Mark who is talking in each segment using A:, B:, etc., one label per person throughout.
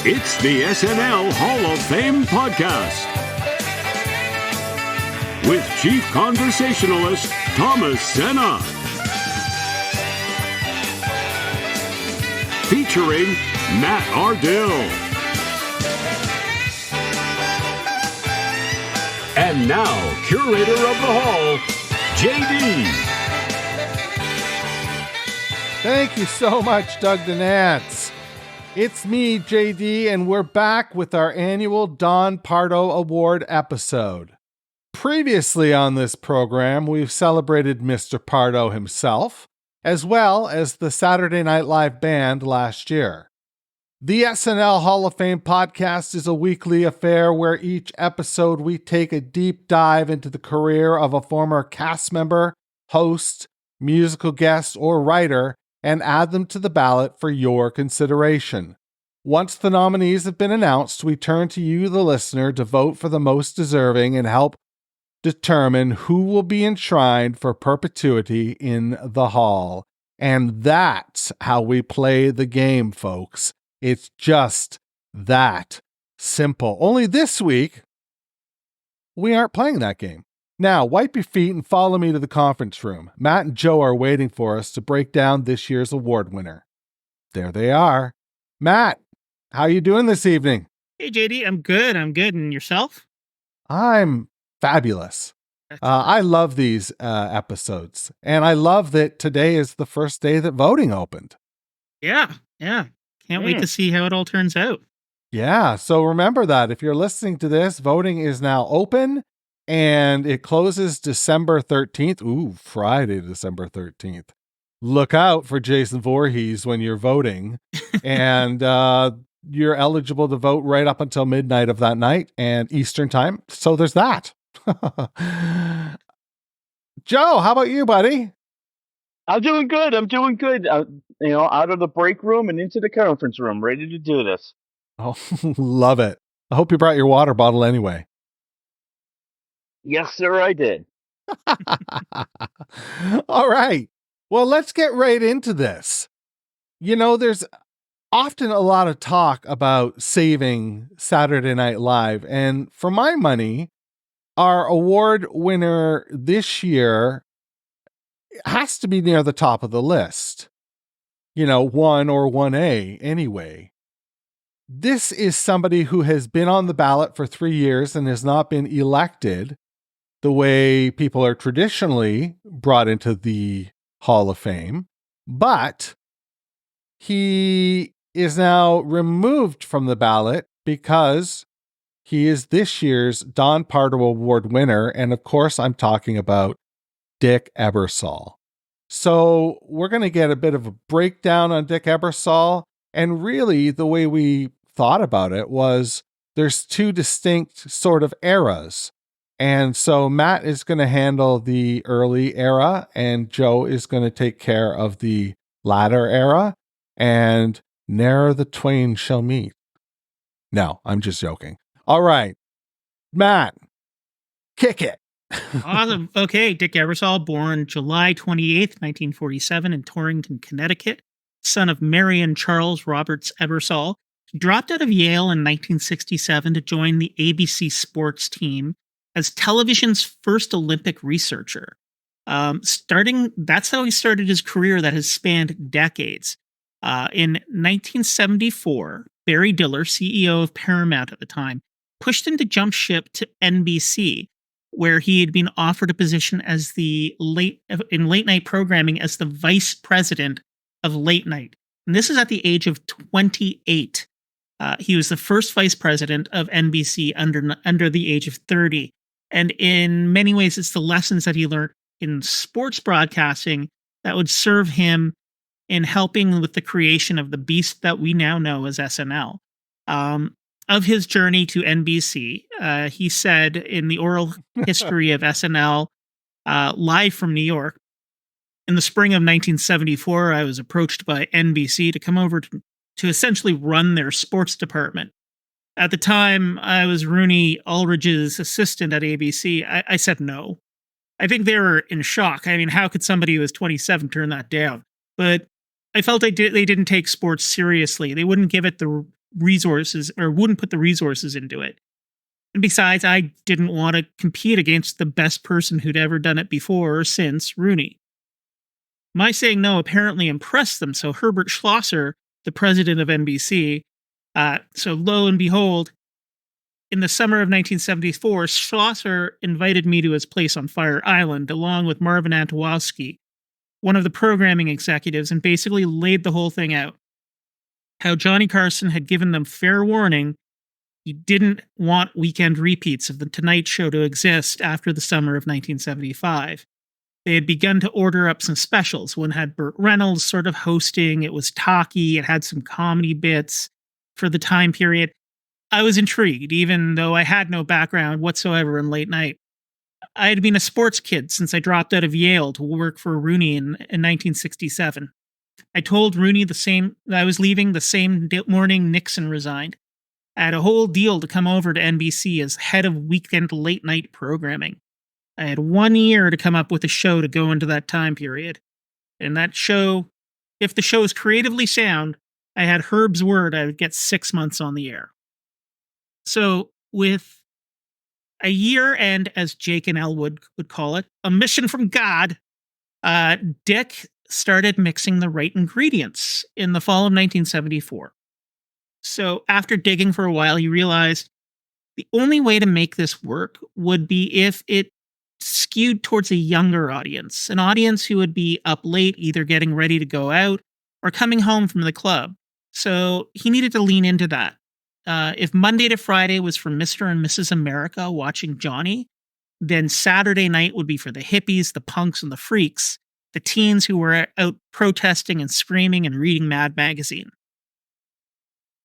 A: It's the SNL Hall of Fame podcast with Chief Conversationalist Thomas Senna. Featuring Matt Ardill. And now, curator of the hall, JD.
B: Thank you so much, Doug Danance. It's me, JD, and we're back with our annual Don Pardo Award episode. Previously on this program, we've celebrated Mr. Pardo himself, as well as the Saturday Night Live band last year. The SNL Hall of Fame podcast is a weekly affair where each episode we take a deep dive into the career of a former cast member, host, musical guest, or writer, and add them to the ballot for your consideration. Once the nominees have been announced, we turn to you, the listener, to vote for the most deserving and help determine who will be enshrined for perpetuity in the hall. And that's how we play the game, folks. It's just that simple. Only this week, we aren't playing that game. Now, wipe your feet and follow me to the conference room. Matt and Joe are waiting for us to break down this year's award winner. There they are. Matt, how you doing this evening?
C: Hey, JD, I'm good. And yourself?
B: I'm fabulous. I love these episodes. And I love that today is the first day that voting opened.
C: Yeah. Can't wait to see how it all turns out.
B: Yeah, so remember that. If you're listening to this, voting is now open. And it closes December 13th. Ooh, Friday, December 13th. Look out for Jason Voorhees when you're voting. And you're eligible to vote right up until midnight of that night and Eastern time. So there's that. Joe, how about you, buddy?
D: I'm doing good. Out of the break room and into the conference room, ready to do this.
B: Oh, love it. I hope you brought your water bottle anyway.
D: Yes, sir, I did.
B: All right. Well, let's get right into this. You know, there's often a lot of talk about saving Saturday Night Live. And for my money, our award winner this year has to be near the top of the list. 1 or 1A anyway. This is somebody who has been on the ballot for 3 years and has not been elected the way people are traditionally brought into the Hall of Fame, but he is now removed from the ballot because he is this year's Don Pardo Award winner. And of course, I'm talking about Dick Ebersol. So we're going to get a bit of a breakdown on Dick Ebersol. And really, the way we thought about it was there's two distinct sort of eras. And so Matt is going to handle the early era and Joe is going to take care of the latter era, and ne'er the twain shall meet. No, I'm just joking. All right, Matt, kick it.
C: Awesome. Okay, Dick Ebersol, born July 28th, 1947 in Torrington, Connecticut, son of Mary and Charles Roberts Ebersol. He dropped out of Yale in 1967 to join the ABC sports team as television's first Olympic researcher. That's how he started his career that has spanned decades. In 1974, Barry Diller, CEO of Paramount at the time, pushed him to jump ship to NBC, where he had been offered a position as in late night programming as the vice president of late night. And this is at the age of 28. He was the first vice president of NBC under the age of 30. And in many ways, it's the lessons that he learned in sports broadcasting that would serve him in helping with the creation of the beast that we now know as SNL. Of his journey to NBC, he said in the oral history of SNL, live from New York, in the spring of 1974, I was approached by NBC to come over to essentially run their sports department. At the time, I was Rooney Ulrich's assistant at ABC. I said no. I think they were in shock. I mean, how could somebody who was 27 turn that down? But I felt they didn't take sports seriously. They wouldn't give it the resources or wouldn't put the resources into it. And besides, I didn't want to compete against the best person who'd ever done it before or since, Rooney. My saying no apparently impressed them, so Herbert Schlosser, the president of NBC, so lo and behold, in the summer of 1974, Schlosser invited me to his place on Fire Island, along with Marvin Antwowski, one of the programming executives, and basically laid the whole thing out. How Johnny Carson had given them fair warning he didn't want weekend repeats of The Tonight Show to exist after the summer of 1975. They had begun to order up some specials. One had Burt Reynolds sort of hosting. It was talky. It had some comedy bits for the time period. I was intrigued, even though I had no background whatsoever in late night. I had been a sports kid since I dropped out of Yale to work for Rooney in 1967. I told Rooney that I was leaving the same morning Nixon resigned. I had a whole deal to come over to NBC as head of weekend late night programming. I had 1 year to come up with a show to go into that time period. And that show, if the show is creatively sound, I had Herb's word I would get 6 months on the air. So with a year and, as Jake and Elwood would call it, a mission from God, Dick started mixing the right ingredients in the fall of 1974. So after digging for a while, he realized the only way to make this work would be if it skewed towards a younger audience, an audience who would be up late, either getting ready to go out or coming home from the club. So he needed to lean into that. If Monday to Friday was for Mr. and Mrs. America watching Johnny, then Saturday night would be for the hippies, the punks, and the freaks, the teens who were out protesting and screaming and reading Mad Magazine.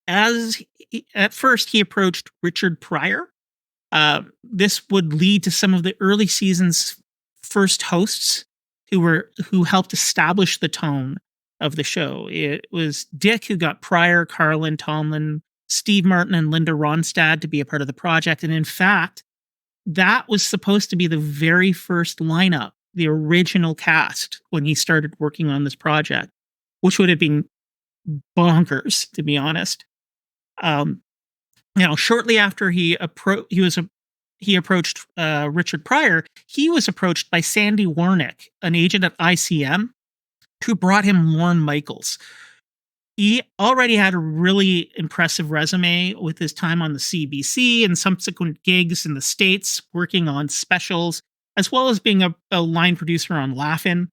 C: At first, he approached Richard Pryor. This would lead to some of the early season's first hosts who helped establish the tone of the show. It was Dick who got Pryor, Carlin, Tomlin, Steve Martin, and Linda Ronstadt to be a part of the project. And in fact, that was supposed to be the very first lineup, the original cast, when he started working on this project, which would have been bonkers, to be honest. Shortly after he approached Richard Pryor, he was approached by Sandy Warnick, an agent at ICM, who brought him Lorne Michaels. He already had a really impressive resume with his time on the CBC and subsequent gigs in the States, working on specials, as well as being a line producer on Laugh-In.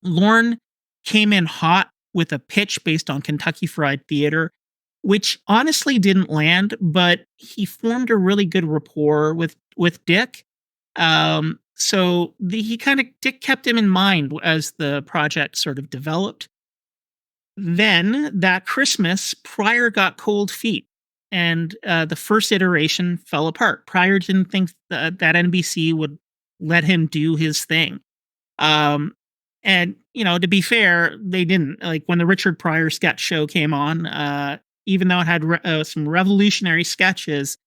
C: Lorne came in hot with a pitch based on Kentucky Fried Theater, which honestly didn't land, but he formed a really good rapport with Dick. Dick kept him in mind as the project sort of developed. Then that Christmas, Pryor got cold feet, and the first iteration fell apart. Pryor didn't think that NBC would let him do his thing. And, to be fair, they didn't. Like, when the Richard Pryor sketch show came on, even though it had some revolutionary sketches,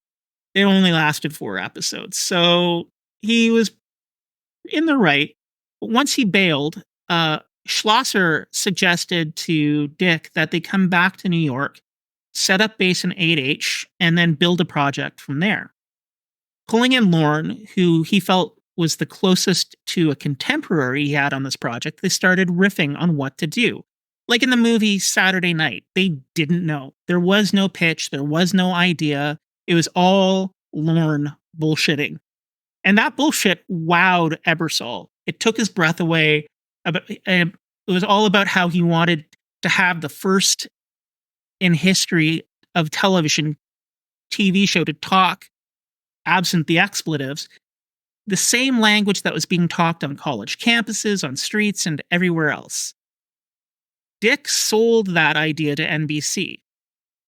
C: it only lasted 4 episodes. So he was in the right. But once he bailed, Schlosser suggested to Dick that they come back to New York, set up base in 8H, and then build a project from there. Pulling in Lorne, who he felt was the closest to a contemporary he had on this project, they started riffing on what to do. Like in the movie Saturday Night, they didn't know. There was no pitch. There was no idea. It was all Lorne bullshitting. And that bullshit wowed Ebersol. It took his breath away. It was all about how he wanted to have the first in history of television TV show to talk, absent the expletives, the same language that was being talked on college campuses, on streets, and everywhere else. Dick sold that idea to NBC,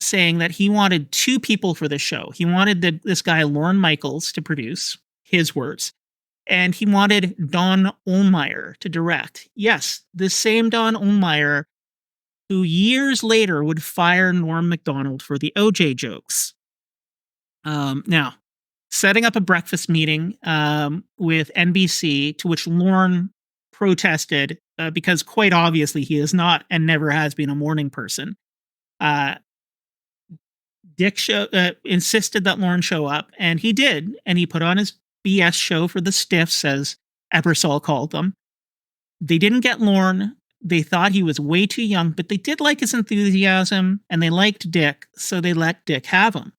C: saying that he wanted 2 people for the show. He wanted this guy, Lorne Michaels, to produce, his words, and he wanted Don Ohlmeyer to direct. Yes, the same Don Ohlmeyer who years later would fire Norm Macdonald for the OJ jokes. Now, setting up a breakfast meeting with NBC, to which Lorne protested because quite obviously he is not and never has been a morning person. Dick insisted that Lorne show up, and he did. And he put on his BS show for the stiffs, as Ebersol called them. They didn't get Lorne. They thought he was way too young, but they did like his enthusiasm, and they liked Dick, so they let Dick have him.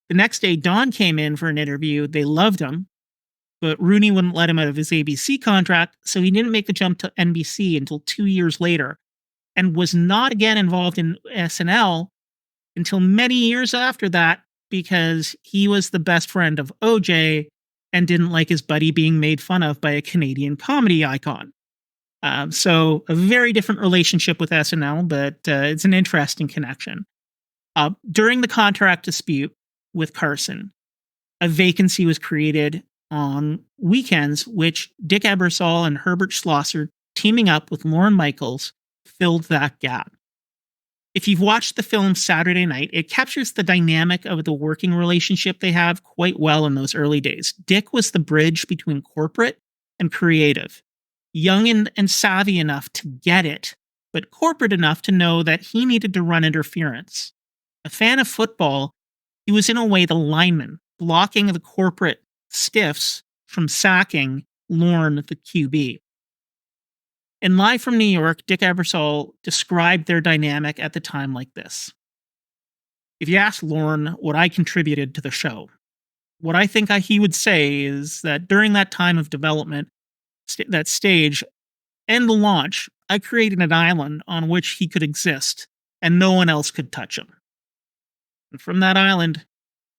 C: The next day, Don came in for an interview. They loved him, but Rooney wouldn't let him out of his ABC contract, so he didn't make the jump to NBC until 2 years later, and was not again involved in SNL until many years after that, because he was the best friend of OJ and didn't like his buddy being made fun of by a Canadian comedy icon. So a very different relationship with SNL, but it's an interesting connection. During the contract dispute with Carson, a vacancy was created on weekends, which Dick Ebersol and Herbert Schlosser, teaming up with Lorne Michaels, filled that gap. If you've watched the film Saturday Night, it captures the dynamic of the working relationship they have quite well in those early days. Dick was the bridge between corporate and creative, young and savvy enough to get it, but corporate enough to know that he needed to run interference. A fan of football, he was in a way the lineman, blocking the corporate stiffs from sacking Lorne, the QB. In Live from New York, Dick Ebersol described their dynamic at the time like this. If you ask Lorne what I contributed to the show, what I think he would say is that during that time of development, that stage, and the launch, I created an island on which he could exist, and no one else could touch him. And from that island,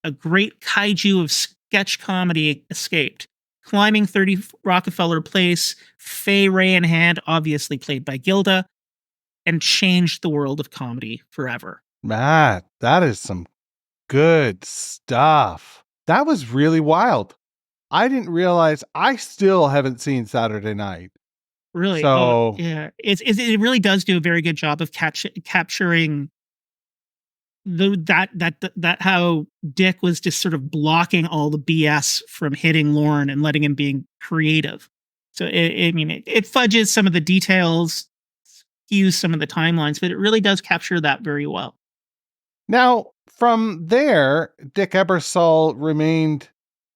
C: a great kaiju of sketch comedy escaped, climbing 30 Rockefeller Place, Fay Ray in hand, obviously played by Gilda, and changed the world of comedy forever.
B: Matt, that is some good stuff. That was really wild. I didn't realize. I still haven't seen Saturday Night.
C: Really?
B: So
C: yeah, it really does do a very good job of capturing that how Dick was just sort of blocking all the BS from hitting Lorne and letting him being creative. So it fudges some of the details, skews some of the timelines, but it really does capture that very well.
B: Now, from there, Dick Ebersol remained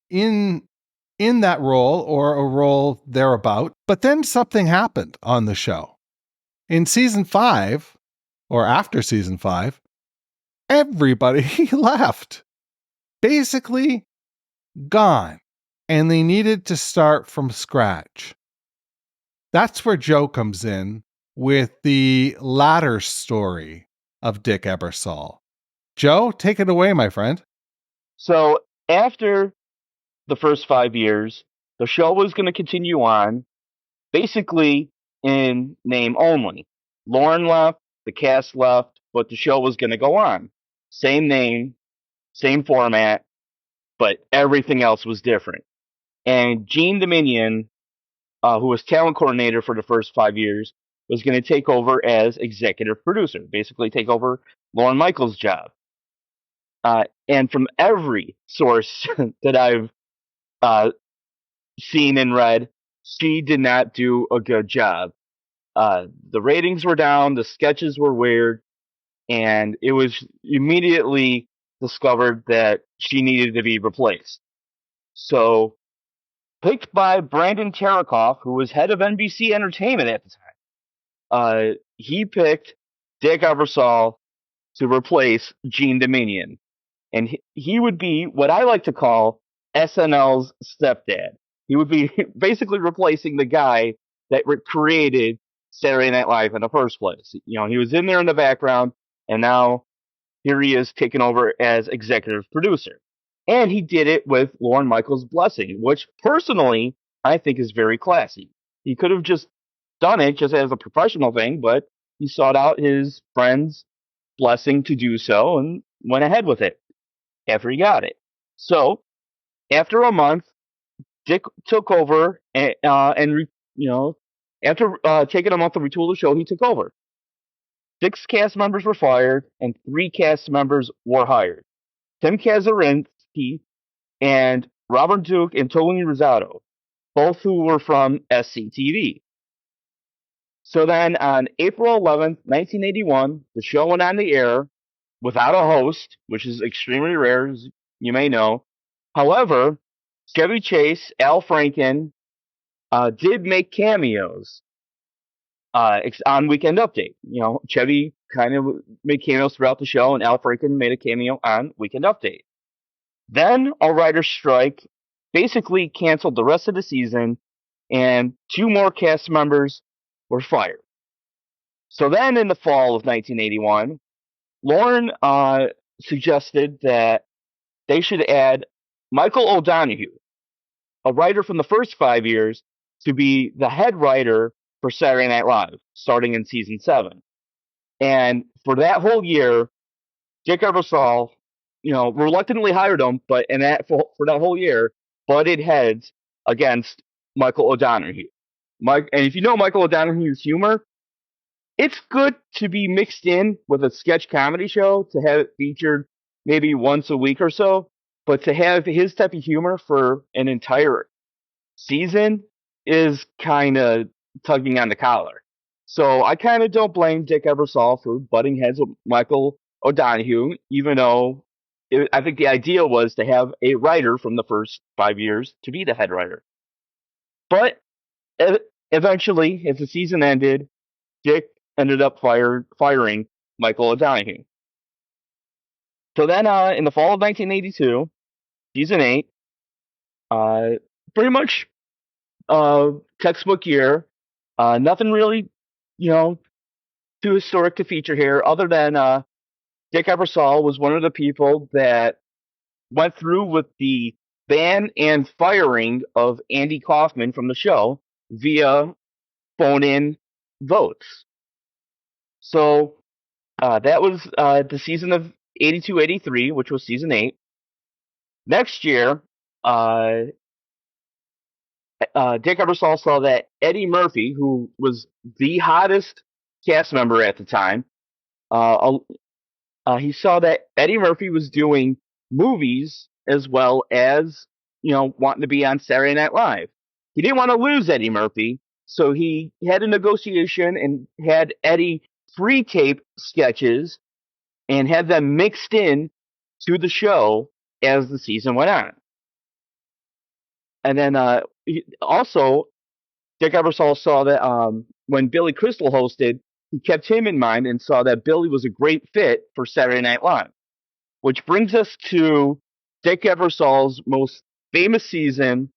B: in that role, or a role thereabout. But then something happened on the show. In season 5, or after season 5, everybody left. Basically gone. And they needed to start from scratch. That's where Joe comes in with the latter story of Dick Ebersol. Joe, take it away, my friend.
D: So after the first 5 years, the show was going to continue on, basically in name only. Lorne left, the cast left, but the show was going to go on. Same name, same format, but everything else was different. And Gene Dominion, who was talent coordinator for the first 5 years, was going to take over as executive producer, basically take over Lorne Michaels' job. And from every source that I've seen and read, she did not do a good job. The ratings were down, the sketches were weird, and it was immediately discovered that she needed to be replaced. So, picked by Brandon Tarakoff, who was head of NBC Entertainment at the time, he picked Dick Ebersol to replace Gene Dominion. And he would be what I like to call SNL's stepdad. He would be basically replacing the guy that created Saturday Night Live in the first place. You know, he was in there in the background, and now here he is taking over as executive producer. And he did it with Lorne Michaels' blessing, which personally I think is very classy. He could have just done it just as a professional thing, but he sought out his friend's blessing to do so and went ahead with it after he got it. So, after a month, Dick took over, and after taking a month to retool the show, he took over. 6 cast members were fired, and 3 cast members were hired. Tim Kazurinsky and Robert Duke and Tony Rosato, both who were from SCTV. So then, on April 11th, 1981, the show went on the air, without a host, which is extremely rare, as you may know. However, Chevy Chase, Al Franken did make cameos on Weekend Update. Chevy kind of made cameos throughout the show, and Al Franken made a cameo on Weekend Update. Then a writer's strike basically canceled the rest of the season, and 2 more cast members were fired. So then in the fall of 1981, Lauren suggested that they should add Michael O'Donoghue, a writer from the first 5 years, to be the head writer for Saturday Night Live, starting in season 7. And for that whole year, Dick Ebersol, reluctantly hired him, but for that whole year, butted heads against Michael O'Donoghue. And if you know Michael O'Donoghue's humor, it's good to be mixed in with a sketch comedy show, to have it featured maybe once a week or so, but to have his type of humor for an entire season is kind of tugging on the collar. So I kind of don't blame Dick Ebersol for butting heads with Michael O'Donoghue, even though I think the idea was to have a writer from the first 5 years to be the head writer. But eventually, as the season ended, Dick ended up firing Michael O'Donoghue. So then in the fall of 1982, season 8, pretty much textbook year. Nothing really, too historic to feature here, other than Dick Ebersol was one of the people that went through with the ban and firing of Andy Kaufman from the show via phone-in votes. So that was the season of 82-83, which was season 8. Next year, Dick Ebersol saw that Eddie Murphy, who was the hottest cast member at the time, he saw that Eddie Murphy was doing movies as well as, wanting to be on Saturday Night Live. He didn't want to lose Eddie Murphy, so he had a negotiation and had Eddie pre-tape sketches and had them mixed in to the show as the season went on. And then also, Dick Ebersol saw that when Billy Crystal hosted, he kept him in mind and saw that Billy was a great fit for Saturday Night Live. Which brings us to Dick Ebersol's most famous season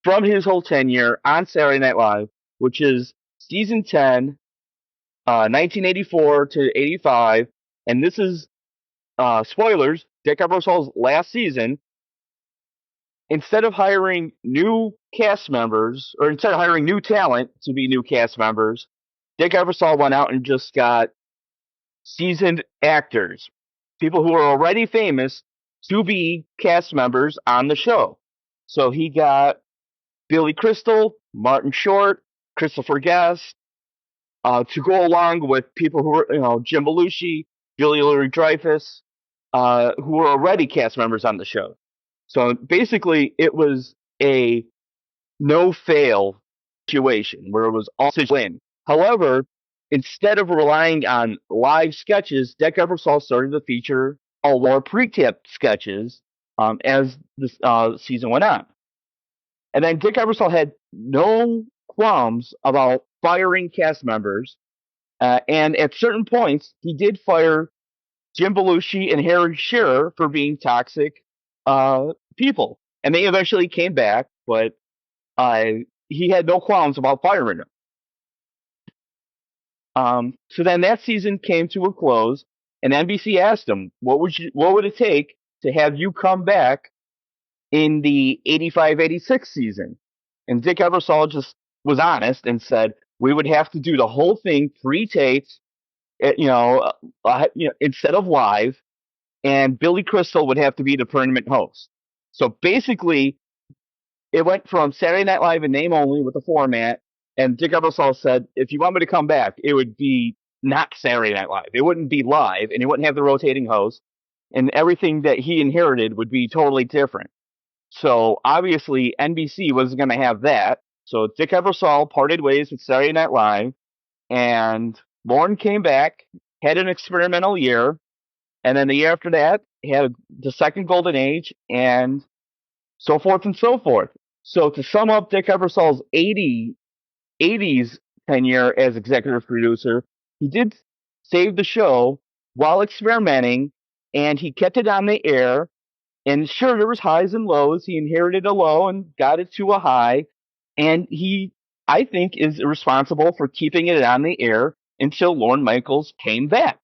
D: from his whole tenure on Saturday Night Live, which is season 10, 1984 to 85. And this is, spoilers, Dick Ebersol's last season. Instead of hiring new cast members, or instead of hiring new talent to be new cast members, Dick Ebersol went out and just got seasoned actors, people who are already famous, to be cast members on the show. So he got Billy Crystal, Martin Short, Christopher Guest, to go along with people who were, Jim Belushi, Julia Louis-Dreyfus, who were already cast members on the show. So basically, it was a no-fail situation where it was all to win. However, instead of relying on live sketches, Dick Ebersol started to feature a lot more pre-taped sketches as the season went on. And then Dick Ebersol had no qualms about firing cast members. And at certain points, he did fire Jim Belushi and Harry Shearer for being toxic people. And they eventually came back, but he had no qualms about firing them. So then that season came to a close, and NBC asked him, what would it take to have you come back in the 85-86 season? And Dick Ebersol just was honest and said, we would have to do the whole thing pre-taped, instead of live, and Billy Crystal would have to be the permanent host. So basically, it went from Saturday Night Live in name only with the format, and Dick Ebersol said, if you want me to come back, it would be not Saturday Night Live. It wouldn't be live, and it wouldn't have the rotating host, and everything that he inherited would be totally different. So obviously, NBC wasn't going to have that. So Dick Ebersol parted ways with Saturday Night Live, and Lauren came back, had an experimental year, And then the year after that, he had the second golden age, and so forth and so forth. So to sum up Dick Ebersol's 80s tenure as executive producer, he did save the show while experimenting, and he kept it on the air. And sure, there was highs and lows. He inherited a low and got it to a high. And he, I think, is responsible for keeping it on the air until Lorne Michaels came back.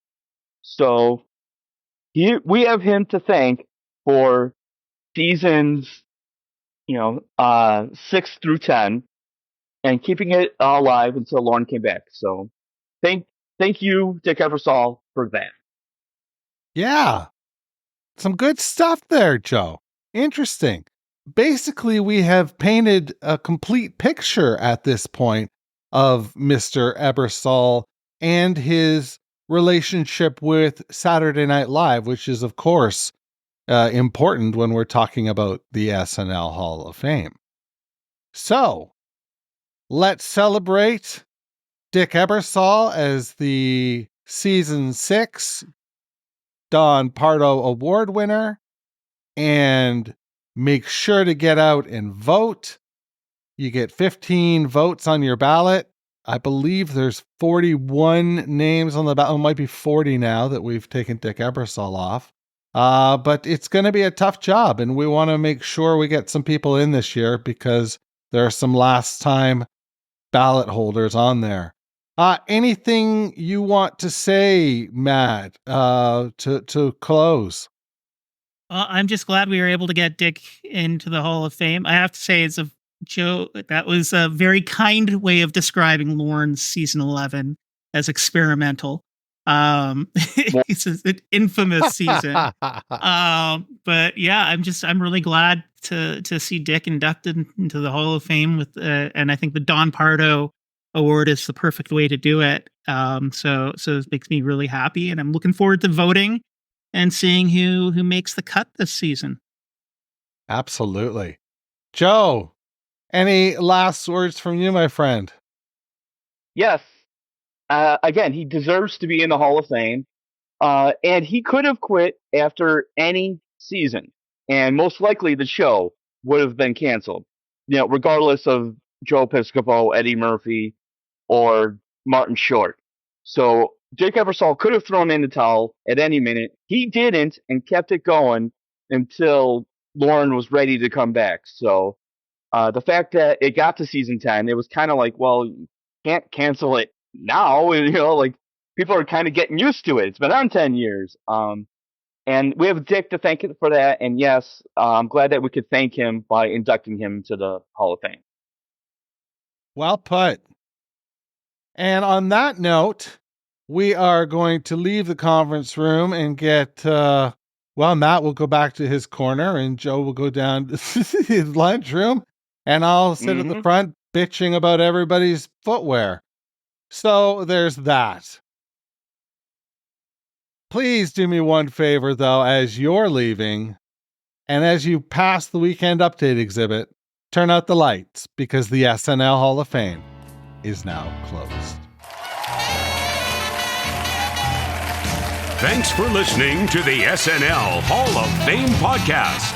D: So we have him to thank for seasons, 6 through 10, and keeping it alive until Lorne came back. So thank you, Dick Ebersol, for that.
B: Yeah. Some good stuff there, Joe. Interesting. Basically, we have painted a complete picture at this point of Mr. Ebersol and his relationship with Saturday Night Live, which is, of course, important when we're talking about the SNL Hall of Fame. So, let's celebrate Dick Ebersol as the season 6 Don Pardo Award winner, and make sure to get out and vote. You get 15 votes on your ballot. I believe there's 41 names on the ballot. It might be 40 now that we've taken Dick Ebersol off. But it's going to be a tough job, and we want to make sure we get some people in this year because there are some last time ballot holders on there. Anything you want to say, Matt, to close?
C: I'm just glad we were able to get Dick into the Hall of Fame. I have to say, Joe, that was a very kind way of describing Lorne's season 11 as experimental. It's an infamous season. But yeah, I'm really glad to see Dick inducted into the Hall of Fame and I think the Don Pardo Award is the perfect way to do it. So it makes me really happy, and I'm looking forward to voting and seeing who makes the cut this season.
B: Absolutely. Joe, any last words from you, my friend?
D: Yes. Again, he deserves to be in the Hall of Fame. And he could have quit after any season, and most likely the show would have been canceled. Regardless of Joe Piscopo, Eddie Murphy, or Martin Short. So Dick Ebersol could have thrown in the towel at any minute. He didn't, and kept it going until Lorne was ready to come back. So the fact that it got to season 10, it was kind of like, well, you can't cancel it now. And, people are kind of getting used to it. It's been on 10 years. And we have Dick to thank for that. And yes, I'm glad that we could thank him by inducting him to the Hall of Fame.
B: Well put. And on that note, we are going to leave the conference room and get, Matt will go back to his corner and Joe will go down to his lunchroom, and I'll sit at the front bitching about everybody's footwear. So there's that. Please do me one favor, though, as you're leaving, and as you pass the weekend update exhibit, turn out the lights, because the SNL Hall of Fame is now closed.
A: Thanks for listening to the SNL Hall of Fame podcast.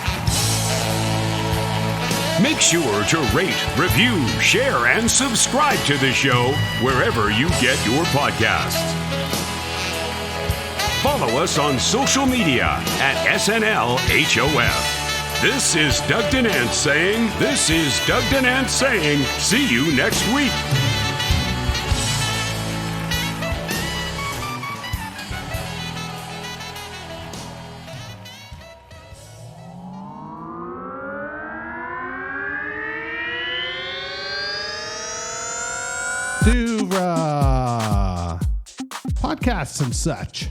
A: Make sure to rate, review, share, and subscribe to the show wherever you get your podcasts. Follow us on social media at SNL HOF. This is Doug Denant saying, see you next week.
E: Podcasts and such.